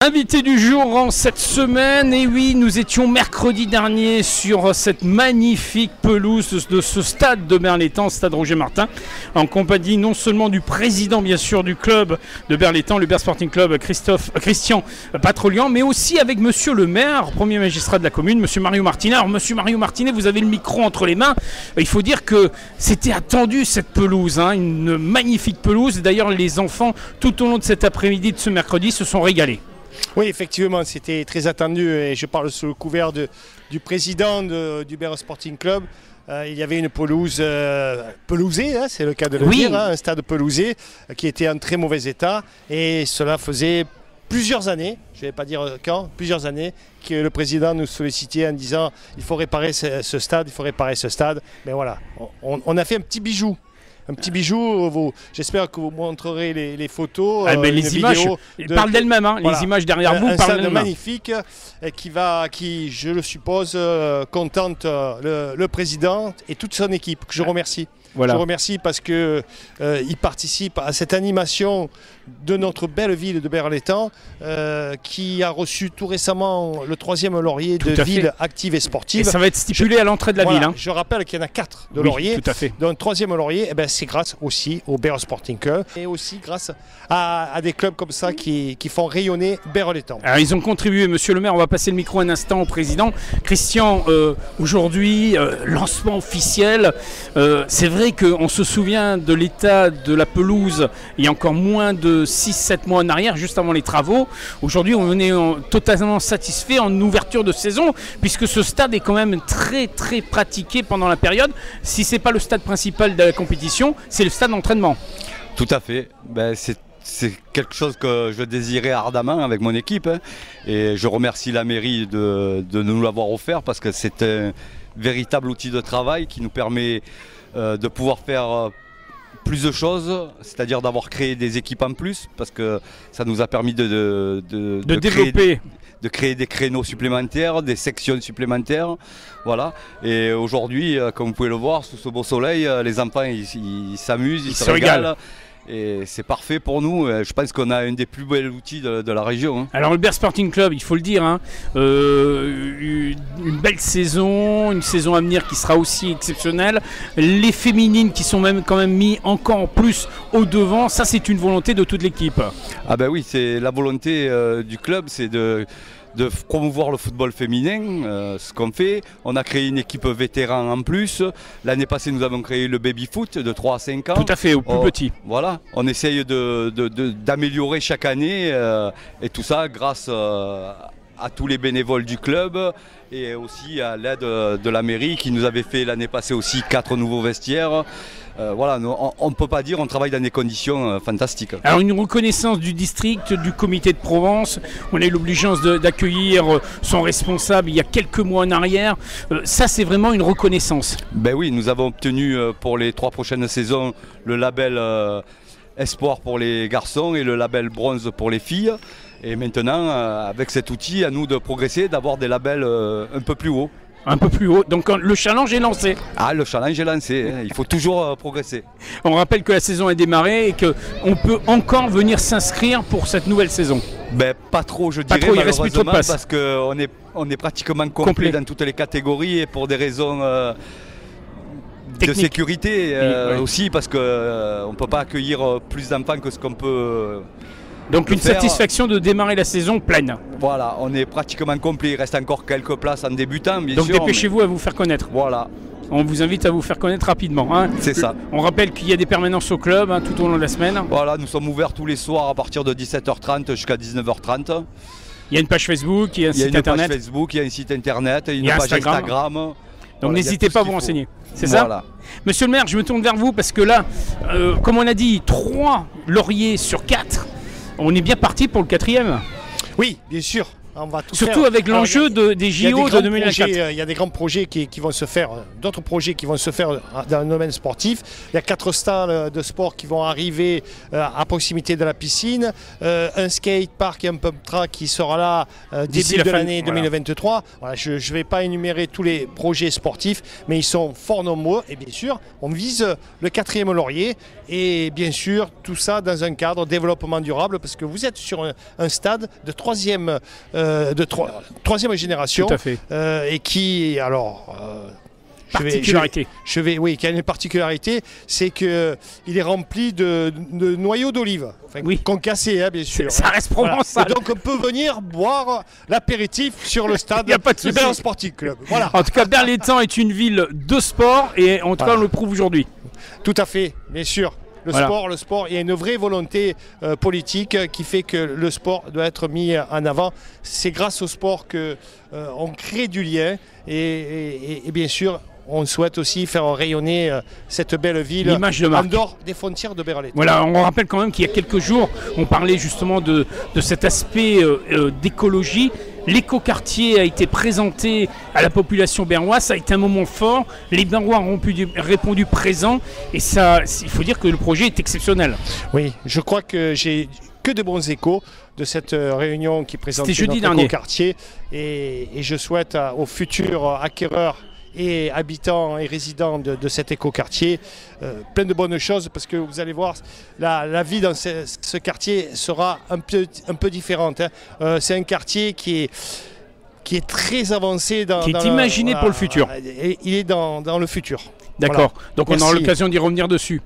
Invité du jour en cette semaine, et oui, nous étions mercredi dernier sur cette magnifique pelouse de ce stade de Berlétan, stade Roger Martin, en compagnie non seulement du président bien sûr du club de Berlétan, le Berre Sporting Club, Christian Patrolian, mais aussi avec monsieur le maire, premier magistrat de la commune, monsieur Mario Martinet. Alors monsieur Mario Martinet, vous avez le micro entre les mains, il faut dire que c'était attendu cette pelouse, hein, une magnifique pelouse. D'ailleurs les enfants tout au long de cet après-midi de ce mercredi se sont régalés. Oui, effectivement, c'était très attendu et je parle sous le couvert du président du Berre Sporting Club. Il y avait une pelouse pelousée, hein, c'est le cas de le dire, hein, un stade pelousé qui était en très mauvais état et cela faisait plusieurs années, je ne vais pas dire quand, plusieurs années que le président nous sollicitait en disant il faut réparer ce stade, il faut réparer ce stade. Mais voilà, on a fait un petit bijou. Un petit bijou, j'espère que vous montrerez les photos, les images parlent d'elles-mêmes, hein, voilà. Les images derrière vous parlent d'elles-mêmes. Magnifique qui, je le suppose, contente le président et toute son équipe, que je remercie. Voilà. Je remercie parce qu'il participe à cette animation de notre belle ville de Berlétan qui a reçu tout récemment le 3e laurier de ville active et sportive. Et ça va être stipulé à l'entrée de la ville. Hein. Je rappelle qu'il y en a 4 de lauriers. Tout à fait. Donc 3e laurier, eh ben, c'est grâce aussi au Berre Sporting Club et aussi grâce à des clubs comme ça qui font rayonner Berlétan. Alors ils ont contribué, monsieur le maire, on va passer le micro un instant au président. Christian, aujourd'hui, lancement officiel, c'est vrai qu'on se souvient de l'état de la pelouse il y a encore moins de 6-7 mois en arrière, juste avant les travaux. Aujourd'hui, on est totalement satisfait en ouverture de saison, puisque ce stade est quand même très très pratiqué pendant la période. Si ce n'est pas le stade principal de la compétition, c'est le stade d'entraînement. Tout à fait. Ben, c'est quelque chose que je désirais ardemment avec mon équipe, hein. Et je remercie la mairie de nous l'avoir offert parce que c'est un véritable outil de travail qui nous permet de pouvoir faire plus de choses, c'est-à-dire d'avoir créé des équipes en plus, parce que ça nous a permis de créer des créneaux supplémentaires, des sections supplémentaires. Voilà. Et aujourd'hui, comme vous pouvez le voir, sous ce beau soleil, les enfants ils s'amusent, ils se régalent. Et c'est parfait pour nous. Je pense qu'on a un des plus beaux outils de la région. Hein. Alors le Berre Sporting Club, il faut le dire, hein, une belle saison, une saison à venir qui sera aussi exceptionnelle. Les féminines qui sont même quand même mis encore plus au devant, ça c'est une volonté de toute l'équipe. Ah ben oui, c'est la volonté du club, c'est de promouvoir le football féminin, ce qu'on fait. On a créé une équipe vétéran en plus. L'année passée, nous avons créé le baby-foot de 3 à 5 ans. Tout à fait, au plus petit. Voilà, on essaye d'améliorer chaque année et tout ça grâce à tous les bénévoles du club et aussi à l'aide de la mairie qui nous avait fait l'année passée aussi 4 nouveaux vestiaires. Voilà, on ne peut pas dire, on travaille dans des conditions fantastiques. Alors une reconnaissance du district, du comité de Provence, on a eu l'obligeance d'accueillir son responsable il y a quelques mois en arrière. Ça c'est vraiment une reconnaissance. Ben oui, nous avons obtenu pour les 3 prochaines saisons le label Espoir pour les garçons et le label Bronze pour les filles. Et maintenant, avec cet outil, à nous de progresser, d'avoir des labels un peu plus hauts. Un peu plus haut, donc le challenge est lancé. Ah, le challenge est lancé, il faut toujours progresser. On rappelle que la saison est démarrée et qu'on peut encore venir s'inscrire pour cette nouvelle saison. Ben, pas trop, je dirais, il reste plus trop de place. Parce qu'on est pratiquement complet dans toutes les catégories et pour des raisons de sécurité aussi, parce qu'on ne peut pas accueillir plus d'enfants que ce qu'on peut... Donc une satisfaction de démarrer la saison pleine. Voilà, on est pratiquement complet, il reste encore quelques places en débutant, bien sûr. Donc dépêchez-vous à vous faire connaître. Voilà. On vous invite à vous faire connaître rapidement. Hein. C'est ça. On rappelle qu'il y a des permanences au club hein, tout au long de la semaine. Voilà, nous sommes ouverts tous les soirs à partir de 17h30 jusqu'à 19h30. Il y a une page Facebook, il y a un site internet. Il y a une page Facebook, il y a un site internet, il y a une page Instagram. Donc voilà, n'hésitez pas à vous renseigner. C'est voilà. Ça Monsieur le maire, je me tourne vers vous parce que là, comme on a dit, 3 lauriers sur 4. On est bien parti pour le 4e. Oui, bien sûr. on va tout Surtout faire. avec l'enjeu des JO de 2024. Il y a des grands projets qui vont se faire, d'autres projets qui vont se faire dans le domaine sportif. Il y a 4 stades de sport qui vont arriver à proximité de la piscine, un skate park et un pump track qui sera là début de l'année 2023. Voilà, je ne vais pas énumérer tous les projets sportifs, mais ils sont fort nombreux et bien sûr, on vise le 4e laurier et bien sûr, tout ça dans un cadre développement durable parce que vous êtes sur un stade de troisième génération. Tout à fait. Et qui, alors... particularité. Oui, qui a une particularité, c'est qu'il est rempli de noyaux d'olive, concassés, hein, bien sûr. Ça reste provençal. Voilà. Donc on peut venir boire l'apéritif sur le stade du Berlin Sporting Club. Voilà. En tout cas, Berlétan est une ville de sport et en tout cas on le prouve aujourd'hui. Tout à fait, bien sûr. Le sport, il y a une vraie volonté politique qui fait que le sport doit être mis en avant. C'est grâce au sport qu'on crée du lien et bien sûr, on souhaite aussi faire rayonner cette belle ville en dehors des frontières de Berlétan. Voilà, on rappelle quand même qu'il y a quelques jours, on parlait justement de cet aspect d'écologie. L'écoquartier a été présenté à la population bernoise, ça a été un moment fort. Les Bernois ont répondu présent et ça, il faut dire que le projet est exceptionnel. Oui, je crois que j'ai que de bons échos de cette réunion qui présentait notre écoquartier et je souhaite aux futurs acquéreurs et habitants et résidents de cet écoquartier plein de bonnes choses parce que vous allez voir la vie dans ce quartier sera un peu différente, hein. C'est un quartier qui est très avancé qui est imaginé pour le futur. Il est dans le futur. D'accord, voilà. Donc on aura l'occasion d'y revenir dessus.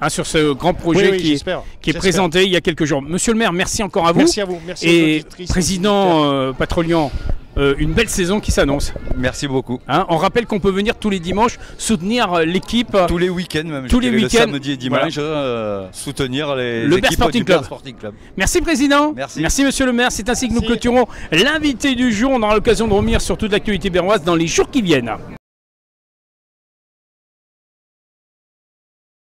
Sur ce grand projet qui est présenté il y a quelques jours. Monsieur le maire, merci encore à vous. Merci à vous. Merci et président Patrolian, une belle saison qui s'annonce. Merci beaucoup. On rappelle qu'on peut venir tous les dimanches soutenir l'équipe. Tous les week-ends même. Tous les week-ends. Le samedi et dimanche, soutenir le équipes Sporting du Sporting Club. Merci président. Merci monsieur le maire. C'est ainsi que nous clôturons l'invité du jour. On aura l'occasion de revenir sur toute l'actualité bernoise dans les jours qui viennent.